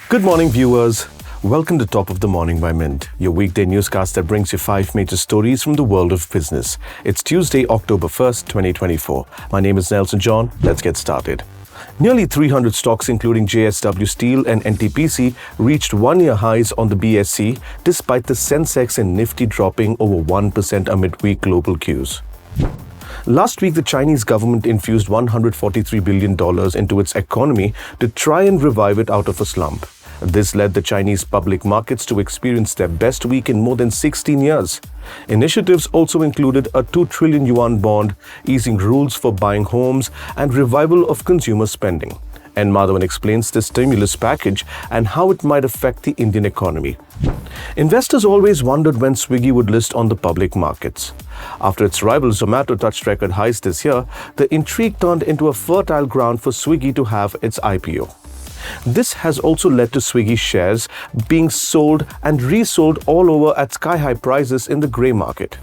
Good morning, viewers. Welcome to Top of the Morning by Mint, your weekday newscast that brings you 5 major stories from the world of business. It's Tuesday, October 1st, 2024. My name is Nelson John. Let's get started. Nearly 300 stocks, including JSW Steel and NTPC, reached one-year highs on the BSE, despite the Sensex and Nifty dropping over 1% amid weak global cues. Last week, the Chinese government infused $143 billion into its economy to try and revive it out of a slump. This led the Chinese public markets to experience their best week in more than 16 years. Initiatives also included a 2 trillion yuan bond, easing rules for buying homes, and revival of consumer spending. N. Madhavan explains the stimulus package and how it might affect the Indian economy. Investors always wondered when Swiggy would list on the public markets. After its rival Zomato touched record highs this year, the intrigue turned into a fertile ground for Swiggy to have its IPO. This has also led to Swiggy shares being sold and resold all over at sky-high prices in the grey market.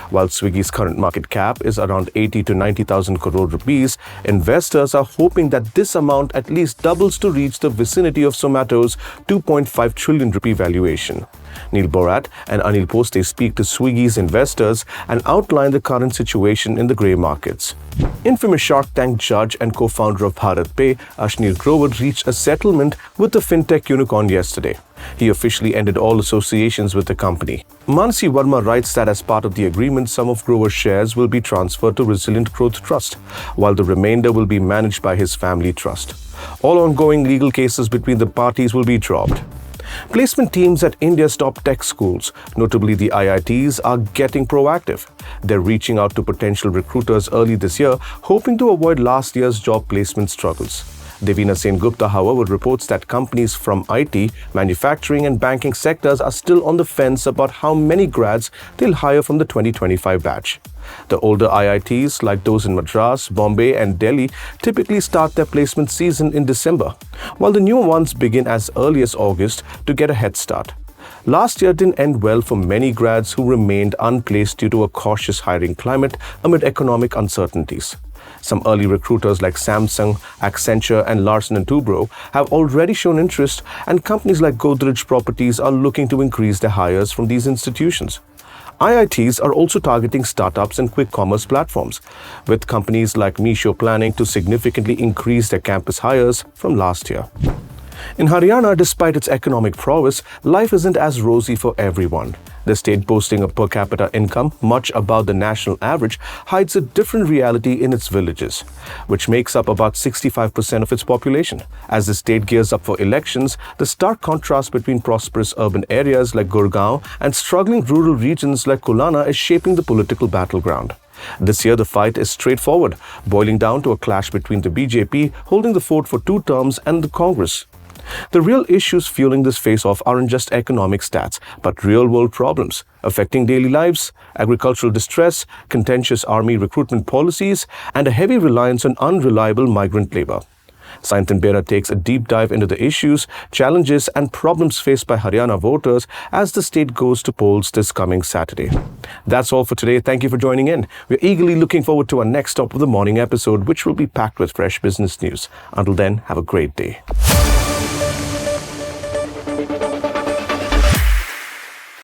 While Swiggy's current market cap is around 80 to 90,000 crore rupees, investors are hoping that this amount at least doubles to reach the vicinity of Zomato's 2.5 trillion rupee valuation. Neil Borat and Anil Poste speak to Swiggy's investors and outline the current situation in the grey markets. Infamous Shark Tank judge and co-founder of BharatPe, Ashnir Grover, reached a settlement with the fintech unicorn yesterday. He officially ended all associations with the company. Mansi Verma writes that as part of the agreement, some of Grover's shares will be transferred to Resilient Growth Trust, while the remainder will be managed by his family trust. All ongoing legal cases between the parties will be dropped. Placement teams at India's top tech schools, notably the IITs, are getting proactive. They're reaching out to potential recruiters early this year, hoping to avoid last year's job placement struggles. Devina Sengupta, however, reports that companies from IT, manufacturing and banking sectors are still on the fence about how many grads they'll hire from the 2025 batch. The older IITs, like those in Madras, Bombay and Delhi, typically start their placement season in December, while the newer ones begin as early as August to get a head start. Last year didn't end well for many grads who remained unplaced due to a cautious hiring climate amid economic uncertainties. Some early recruiters like Samsung, Accenture and Larsen & Toubro have already shown interest, and companies like Godrej Properties are looking to increase their hires from these institutions. IITs are also targeting startups and quick commerce platforms, with companies like Meesho planning to significantly increase their campus hires from last year. In Haryana, despite its economic prowess, life isn't as rosy for everyone. The state, boasting a per capita income much above the national average, hides a different reality in its villages, which makes up about 65% of its population. As the state gears up for elections, the stark contrast between prosperous urban areas like Gurgaon and struggling rural regions like Kulana is shaping the political battleground. This year, the fight is straightforward, boiling down to a clash between the BJP, holding the fort for 2 terms, and the Congress. The real issues fueling this face-off aren't just economic stats, but real-world problems affecting daily lives, agricultural distress, contentious army recruitment policies, and a heavy reliance on unreliable migrant labor. Saintan Bera takes a deep dive into the issues, challenges, and problems faced by Haryana voters as the state goes to polls this coming Saturday. That's all for today. Thank you for joining in. We're eagerly looking forward to our next Top of the Morning episode, which will be packed with fresh business news. Until then, have a great day.